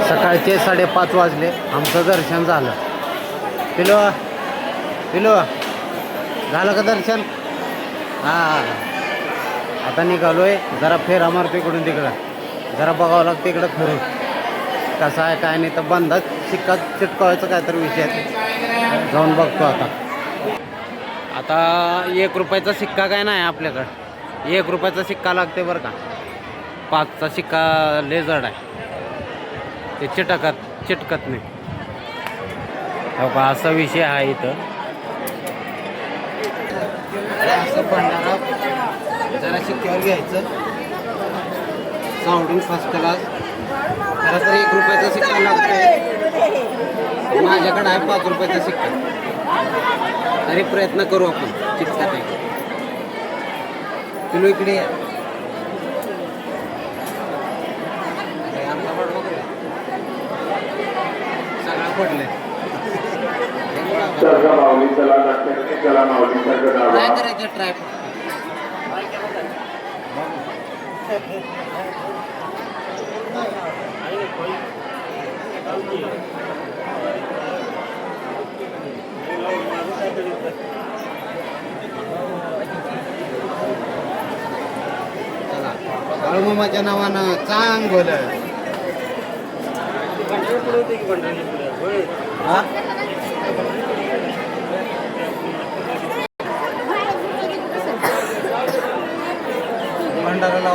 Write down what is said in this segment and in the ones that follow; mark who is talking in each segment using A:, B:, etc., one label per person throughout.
A: सकाळचे 5:30 वाजले. आमचं दर्शन झालं. पिलो पिलो झालं का दर्शन? हां, आता निघालो आहे. जरा फेरा मारतो इकडून तिकडं. जरा बघावं लागतं इकडं फिरून कसं आहे काय नाही. तर बंदाच शिक्का चिटकवायचं काय तर विषय जाऊन बघतो. आता 1 रुपयाचा सिक्का काय नाही आपल्याकडं. 1 रुपयाचा सिक्का लागते बरं का. 5चा सिक्का लय जड आहे. ते चिटकत नाही. हो का, असा विषय आहे इथं. असं भंडारा जरा शिक्क्यावर घ्यायचं. Sounding first class. खरं तर 1 रुपयाचा सिक्का लागतोय. माझ्याकडे आहे 5 रुपयाचा सिक्का. तरी प्रयत्न करू आपण चिटकत आहे. किलो इकडे सगळं पडलंय. काय करायचं ट्राय चला. बाळूमामाच्या नावानं चांग बोल. भंडाराला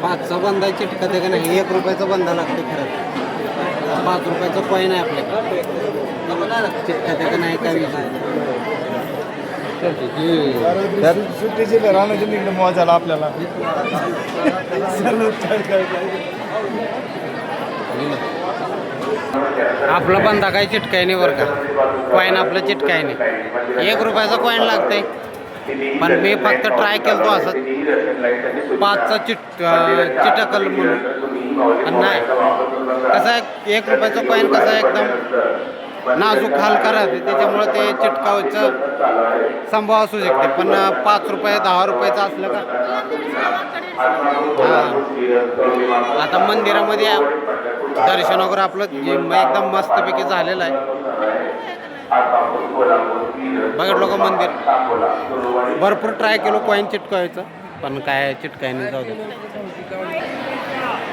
A: 5चा बंदा चिटकत आहे का नाही. 1 रुपयाचा बंदा लागते खरं. 5 रुपयाचा कॉईन आहे आपल्याकडे. चिटकत आहे का नाही काय विषय.
B: सुट्टीची राहण्याची निघणं मजा झाला आपल्याला.
A: आपला बंदा काही चिटकाय नाही बरं का. कॉईन आपलं चिटकाय नाही. 1 रुपयाचा कॉईन लागतंय. पण मी फक्त ट्राय केलं तो असं 5चा चिटकल म्हणून. पण नाही कसं आहे 1 रुपयाचा कॉईन कसं एकदम नाजूक हलका राहते. त्याच्यामुळे ते चिटकावायचं संभव असू शकते. पण 5 रुपये 10 रुपयाचं असलं का. आता मंदिरामध्ये दर्शन वगैरे आपलं एकदम मस्तपैकी झालेलं आहे. बघितलं का मंदिर. भरपूर ट्राय केलो कॉईन चिटकावायचं पण काय चिटकाय नाही. जाऊ दे.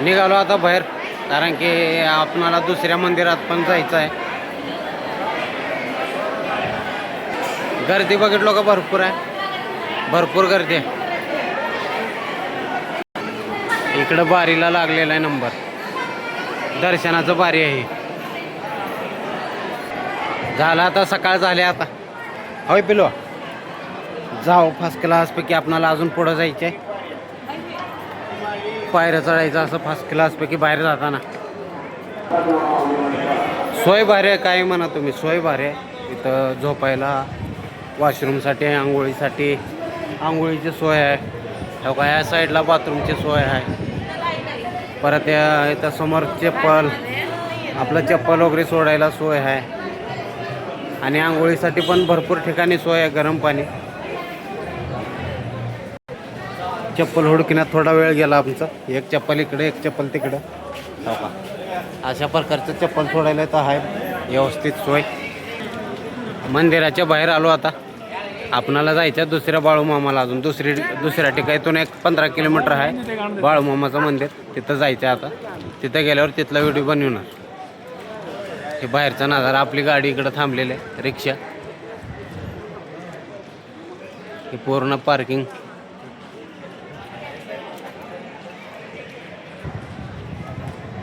A: निघालो आता बाहेर कारण की आपणाला दुसऱ्या मंदिरात पण जायचं आहे. गर्दी बघितलो का भरपूर आहे. भरपूर गर्दी आहे. इकडं बारीला लागलेला आहे नंबर. दर्शनाचं बारी आहे. झालं आता सकाळ झाले. आता होय पिलो जाऊ फर्स्ट क्लासपैकी. आपणाला अजून पुढं जायचं आहे. पायऱ्या चढायचं असं फर्स्ट क्लासपैकी बाहेर जाताना. सोय भारी आहे. काय म्हणा तुम्ही, सोय भारी आहे. इथं झोपायला, वॉशरूमसाठी, आंघोळीसाठी आंघोळीची सोय आहे. हो का, या साईडला बाथरूमची सोय आहे. परत इथं समोर चप्पल, आपलं चप्पल वगैरे सोडायला सोय आहे. आणि आंघोळीसाठी पण भरपूर ठिकाणी सोय आहे. गरम पाणी. चप्पल हुडकिण्यात थोडा वेळ गेला आमचा. एक चप्पल इकडे, एक चप्पल तिकडं. हो का, अशा प्रकारचं चप्पल सोडायला तर आहे व्यवस्थित सोय. मंदिराच्या बाहेर आलो आता. आपणाला जायचं दुसऱ्या बाळूमामाला. अजून दुसऱ्या ठिकाणीतून एक 15 किलोमीटर आहे बाळूमामाचं मंदिर. तिथं जायचं आता. तिथं गेल्यावर तिथला व्हिडिओ बनवणार. हे बाहेरचा नजारा. आपली गाडी इकडं थांबलेली आहे, रिक्षा. हे पूर्ण पार्किंग.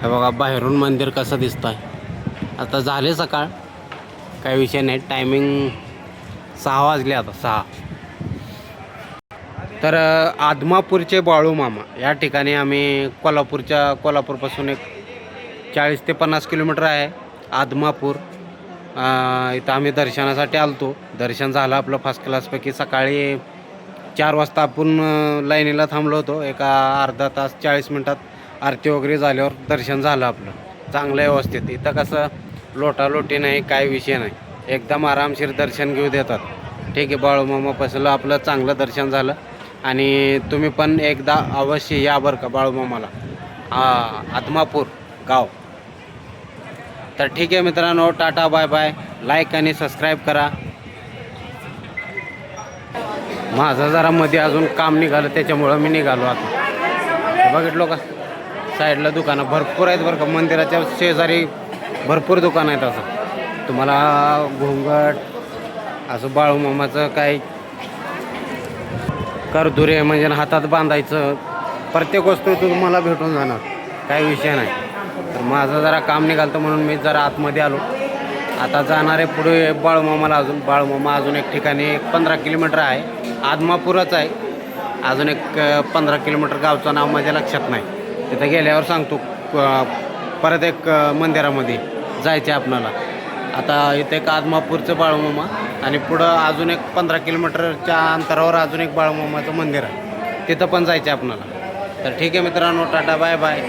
A: हे बघा बाहेरून मंदिर कसं दिसतं आहे. आता झाले सकाळ, काही विषय नाही. टायमिंग 6 वाजले आता. 6. तर आदमापूरचे बाळूमामा या ठिकाणी आम्ही कोल्हापूरपासून एक 40 ते 50 किलोमीटर आहे आदमापूर. इथं आम्ही दर्शनासाठी आलतो. दर्शन झालं आपलं फर्स्ट क्लासपैकी. सकाळी 4 वाजता आपण लाईनीला थांबलो होतो. एका अर्धा तास 40 मिनटात आरती वगैरे झाल्यावर दर्शन झालं आपलं चांगलं व्यवस्थित. इथं कसं लोटालोटी नाही, काय विषय नाही. एकदम आरामशीर दर्शन घेऊ देतात. ठीक आहे. बाळूमामापासून आपलं चांगलं दर्शन झालं आणि तुम्ही पण एकदा अवश्य या बरं का बाळूमामाला. आदमापूर गाव. तर ठीक आहे मित्रांनो, टाटा बाय बाय. लाईक आणि सबस्क्राईब करा. माझं जरा मध्ये अजून काम निघालं त्याच्यामुळं मी निघालो आता. बघितलो का साईडला दुकानं भरपूर आहेत बरं का. मंदिराच्या शेजारी भरपूर दुकानं आहेत. असं तुम्हाला घोंगट असं बाळूमामाचं काय करदुरे म्हणजे हातात बांधायचं प्रत्येक वस्तू तुम्हाला भेटून जाणार, काही विषय नाही. तर माझं जरा काम निघालं म्हणून मी जरा आतमध्ये आलो. आता जाणार आहे पुढे बाळूमामाला. बाळूमामा अजून एक ठिकाणी 15 किलोमीटर आहे. आदमापूरच आहे. अजून एक 15 किलोमीटर गावचं नाव माझ्या लक्षात नाही. तिथं गेल्यावर सांगतो. परत एक मंदिरामध्ये जायचं आहे आपणाला. आता इथे एक आदमापूरचं बाळूमामा आणि पुढं अजून एक 15 किलोमीटरच्या अंतरावर अजून एक बाळूमामाचं मंदिर आहे. तिथं पण जायचं आहे आपणाला. तर ठीक आहे मित्रांनो, टाटा बाय बाय.